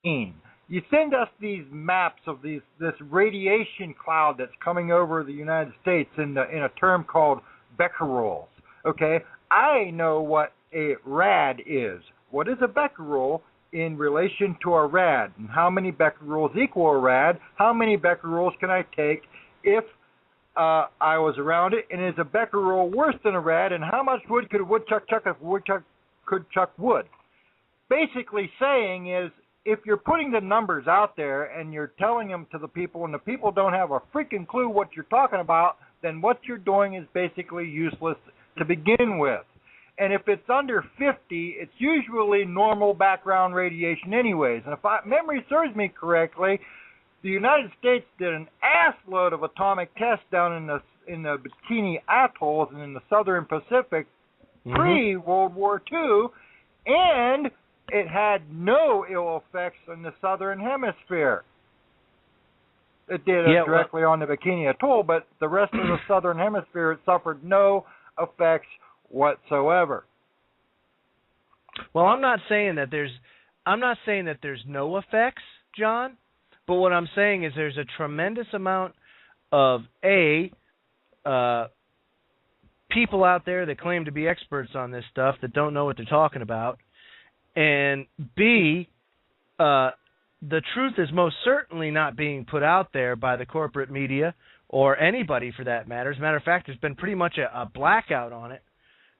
You send us these maps of this radiation cloud that's coming over the United States in a term called becquerels. Okay, I know what a rad is. What is a becquerel in relation to a rad, and how many becquerels equal a rad? How many becquerels can I take if I was around it? And is a becquerel worse than a rad? And how much wood could a woodchuck chuck if a woodchuck could chuck wood? Basically saying is, if you're putting the numbers out there and you're telling them to the people and the people don't have a freaking clue what you're talking about, then what you're doing is basically useless to begin with. And if it's under 50, it's usually normal background radiation anyways. And if memory serves me correctly, the United States did an assload of atomic tests down in the Bikini Atolls and in the Southern Pacific pre-World War II, and it had no ill effects in the Southern Hemisphere. It did directly on the Bikini Atoll, but the rest of the Southern Hemisphere, it suffered no effects whatsoever. Well, I'm not saying that there's no effects, John, but what I'm saying is there's a tremendous amount of people out there that claim to be experts on this stuff that don't know what they're talking about, and B, the truth is most certainly not being put out there by the corporate media or anybody for that matter. As a matter of fact, there's been pretty much a blackout on it.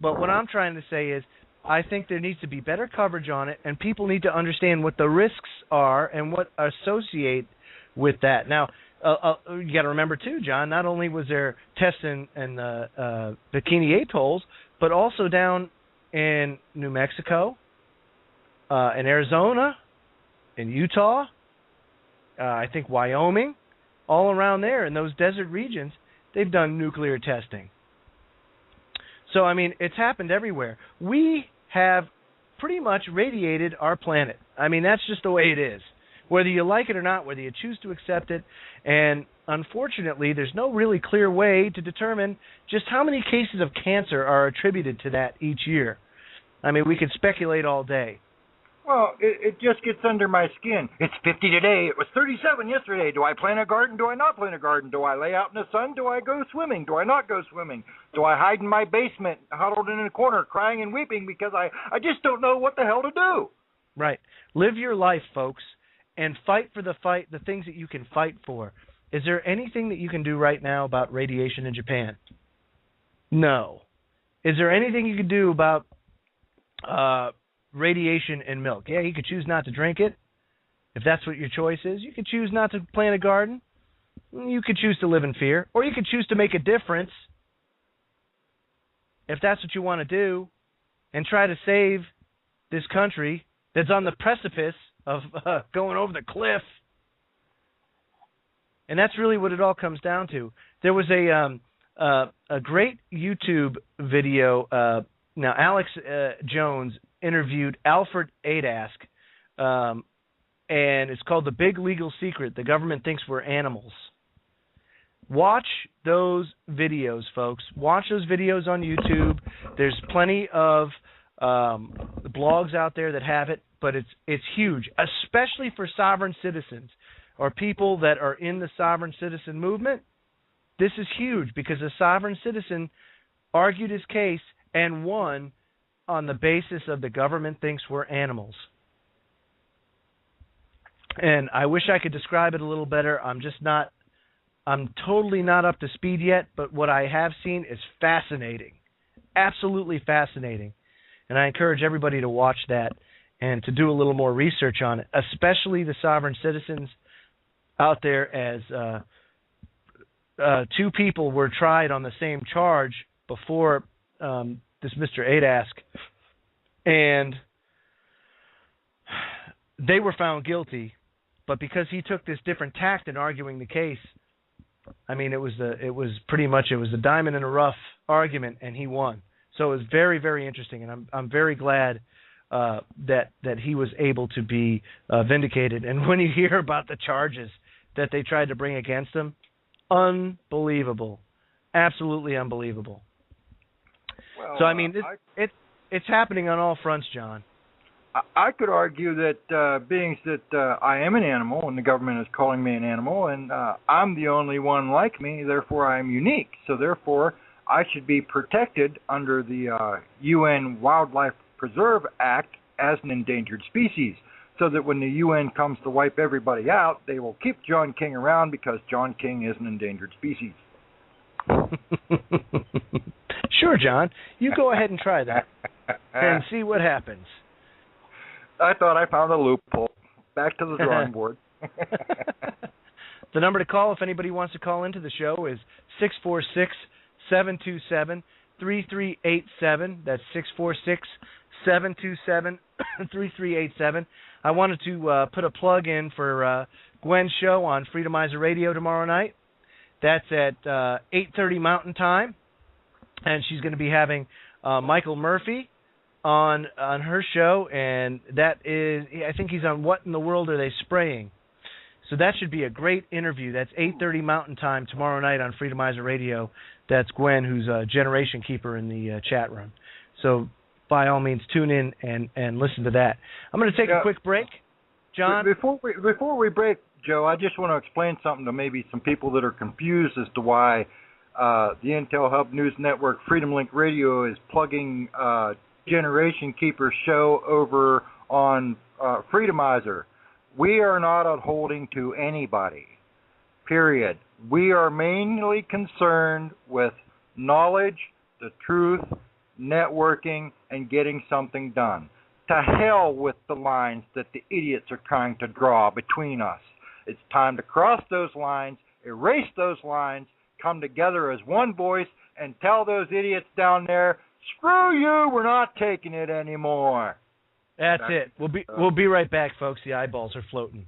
But what I'm trying to say is I think there needs to be better coverage on it, and people need to understand what the risks are and what associate with that. Now, you got to remember, too, John, not only was there tests in the Bikini Atolls, but also down in New Mexico, in Arizona, in Utah, I think Wyoming, all around there in those desert regions, they've done nuclear testing. So, I mean, it's happened everywhere. We have pretty much radiated our planet. I mean, that's just the way it is, whether you like it or not, whether you choose to accept it. And unfortunately, there's no really clear way to determine just how many cases of cancer are attributed to that each year. I mean, we could speculate all day. Well, it just gets under my skin. It's 50 today. It was 37 yesterday. Do I plant a garden? Do I not plant a garden? Do I lay out in the sun? Do I go swimming? Do I not go swimming? Do I hide in my basement, huddled in a corner, crying and weeping because I just don't know what the hell to do? Right. Live your life, folks, and fight for the things that you can fight for. Is there anything that you can do right now about radiation in Japan? No. Is there anything you can do about radiation in milk? Yeah, you could choose not to drink it, if that's what your choice is. You could choose not to plant a garden. You could choose to live in fear, or you could choose to make a difference, if that's what you want to do, and try to save this country that's on the precipice of going over the cliff. And that's really what it all comes down to. There was a great YouTube video. Now, Alex Jones interviewed Alfred Adask, and it's called The Big Legal Secret. The Government Thinks We're Animals. Watch those videos, folks. Watch those videos on YouTube. There's plenty of blogs out there that have it, but it's huge, especially for sovereign citizens or people that are in the sovereign citizen movement. This is huge because a sovereign citizen argued his case and won on the basis of the government thinks we're animals. And I wish I could describe it a little better. I'm totally not up to speed yet, but what I have seen is fascinating. Absolutely fascinating. And I encourage everybody to watch that and to do a little more research on it, especially the sovereign citizens out there, as two people were tried on the same charge before this Mr. Adask, and they were found guilty, but because he took this different tact in arguing the case, I mean, it was a diamond in a rough argument, and he won. So it was very, very interesting, and I'm very glad that he was able to be vindicated. And when you hear about the charges that they tried to bring against him, unbelievable, absolutely unbelievable. Well, so I mean, it's happening on all fronts, John. I could argue that being that I am an animal and the government is calling me an animal, and I'm the only one like me, therefore I am unique. So therefore, I should be protected under the UN Wildlife Preserve Act as an endangered species, so that when the UN comes to wipe everybody out, they will keep John King around because John King is an endangered species. Sure, John. You go ahead and try that and see what happens. I thought I found a loophole. Back to the drawing board. The number to call if anybody wants to call into the show is 646-727-3387. That's 646-727-3387. I wanted to put a plug in for Gwen's show on Freedomizer Radio tomorrow night. That's at 8:30 Mountain Time, and she's going to be having Michael Murphy on her show, and that is, I think he's on What in the World Are They Spraying? So that should be a great interview. That's 8:30 Mountain Time tomorrow night on Freedomizer Radio. That's Gwen, who's a Generation Keeper in the chat room. So by all means, tune in and listen to that. I'm going to take a quick break. John? Before we break, Joe, I just want to explain something to maybe some people that are confused as to why the Intel Hub News Network Freedomlink Radio is plugging Generation Keeper show over on Freedomizer. We are not upholding to anybody, period. We are mainly concerned with knowledge, the truth, networking, and getting something done. To hell with the lines that the idiots are trying to draw between us. It's time to cross those lines, erase those lines, come together as one voice, and tell those idiots down there, screw you, we're not taking it anymore. That's it. We'll be right back, folks. The eyeballs are floating.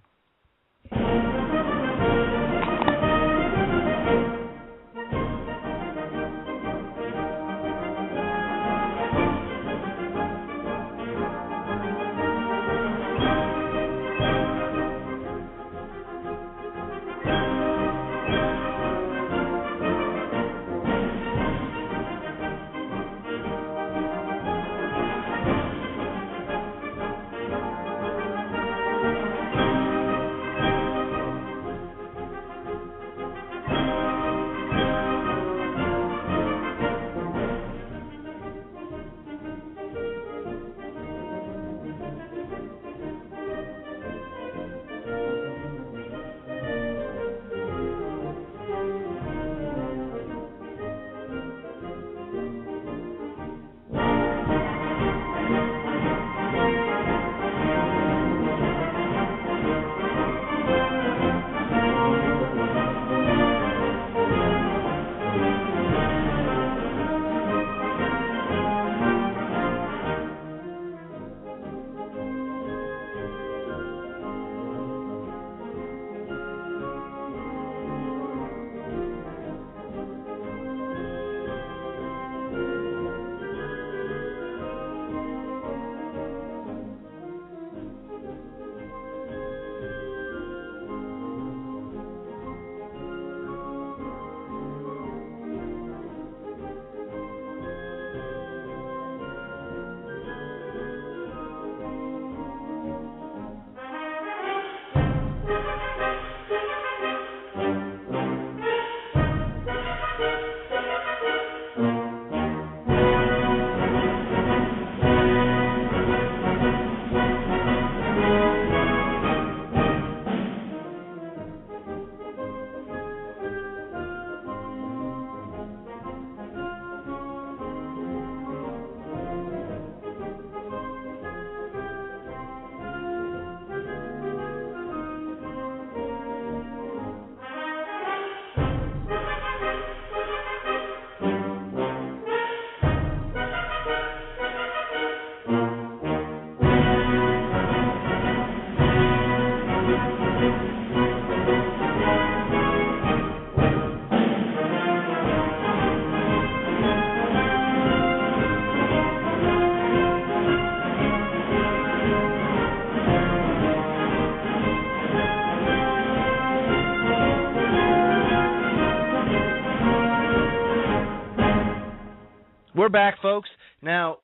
We're back, folks. Now,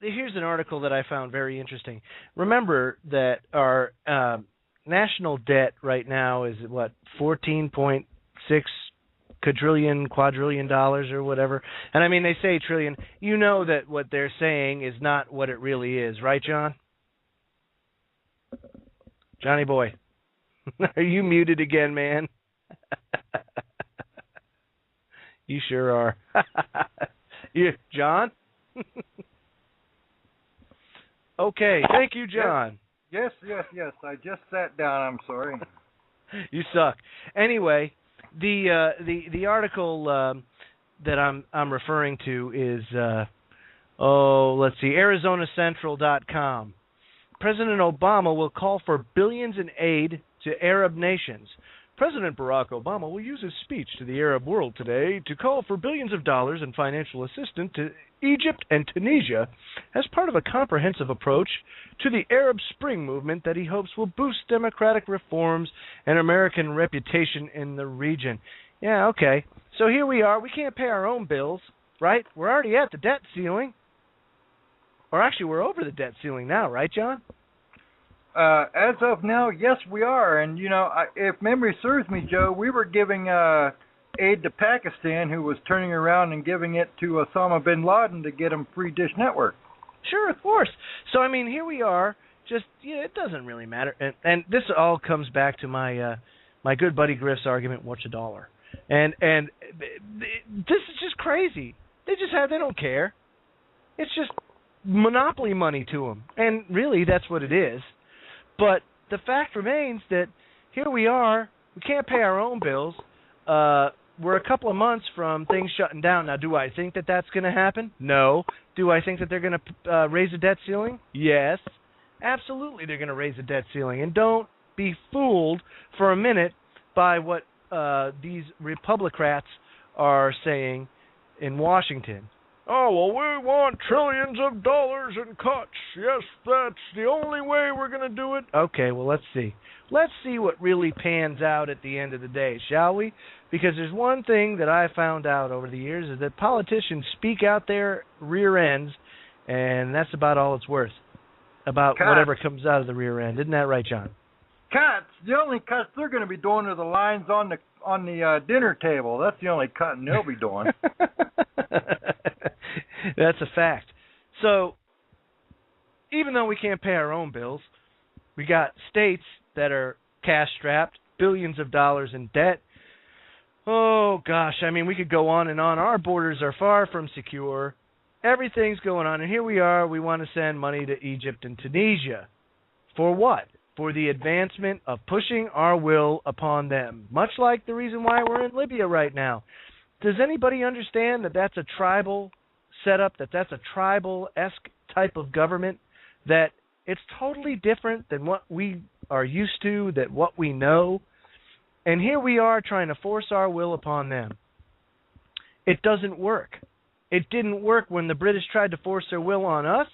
here's an article that I found very interesting. Remember that our national debt right now is what, 14.6 quadrillion dollars or whatever. And I mean, they say trillion. You know that what they're saying is not what it really is, right, John? Johnny boy, are you muted again, man? You sure are. John? Okay, thank you, John. Yes. I just sat down. I'm sorry. You suck. Anyway, the article that I'm referring to is let's see, ArizonaCentral.com. President Obama will call for billions in aid to Arab nations. President Barack Obama will use his speech to the Arab world today to call for billions of dollars in financial assistance to Egypt and Tunisia as part of a comprehensive approach to the Arab Spring movement that he hopes will boost democratic reforms and American reputation in the region. Yeah, okay. So here we are. We can't pay our own bills, right? We're already at the debt ceiling. Or actually, we're over the debt ceiling now, right, John? As of now, yes, we are. And, if memory serves me, Joe, we were giving aid to Pakistan, who was turning around and giving it to Osama bin Laden to get him free Dish Network. Sure, of course. So, I mean, here we are. Just, it doesn't really matter. And this all comes back to my my good buddy Griff's argument, what's a dollar? And this is just crazy. They don't care. It's just monopoly money to them. And really, that's what it is. But the fact remains that here we are. We can't pay our own bills. We're a couple of months from things shutting down. Now, do I think that that's going to happen? No. Do I think that they're going to raise the debt ceiling? Yes. Absolutely, they're going to raise the debt ceiling. And don't be fooled for a minute by what these Republicrats are saying in Washington. Oh, well, we want trillions of dollars in cuts. Yes, that's the only way we're going to do it. Okay, well, let's see. Let's see what really pans out at the end of the day, shall we? Because there's one thing that I found out over the years is that politicians speak out their rear ends, and that's about all it's worth, about cuts. Whatever comes out of the rear end. Isn't that right, John? Cuts. The only cuts they're going to be doing are the lines on the dinner table. That's the only cutting they'll be doing. That's a fact. So, even though we can't pay our own bills, we got states that are cash-strapped, billions of dollars in debt. Oh, gosh, I mean, we could go on and on. Our borders are far from secure. Everything's going on, and here we are. We want to send money to Egypt and Tunisia. For what? For the advancement of pushing our will upon them, much like the reason why we're in Libya right now. Does anybody understand that that's a tribal setup, that's a tribal-esque type of government, that it's totally different than what we are used to, that what we know? And here we are trying to force our will upon them. It doesn't work. It didn't work when the British tried to force their will on us,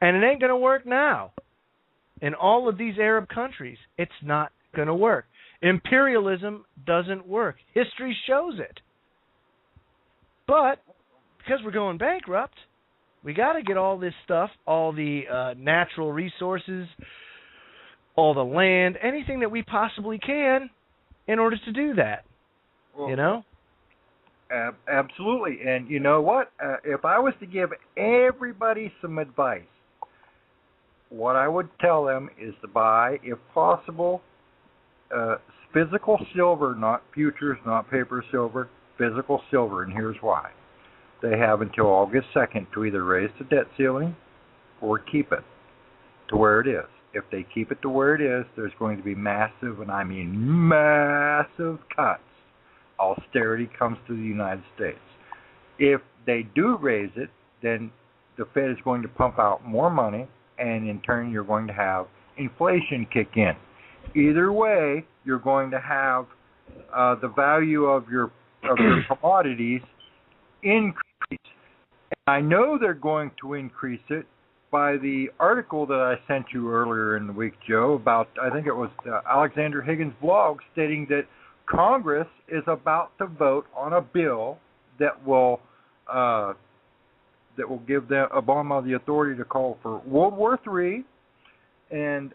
and it ain't going to work now. In all of these Arab countries, it's not going to work. Imperialism doesn't work. History shows it. But because we're going bankrupt, we got to get all this stuff, all the natural resources, all the land, anything that we possibly can in order to do that. Well, Absolutely. And you know what? If I was to give everybody some advice, what I would tell them is to buy, if possible, physical silver, not futures, not paper silver, physical silver. And here's why. They have until August 2nd to either raise the debt ceiling or keep it to where it is. If they keep it to where it is, there's going to be massive, and I mean massive cuts. Austerity comes to the United States. If they do raise it, then the Fed is going to pump out more money, and in turn you're going to have inflation kick in. Either way, you're going to have the value of your commodities increase. And I know they're going to increase it by the article that I sent you earlier in the week, Joe, about, I think it was Alexander Higgins' blog, stating that Congress is about to vote on a bill that will that will give Obama the authority to call for World War III and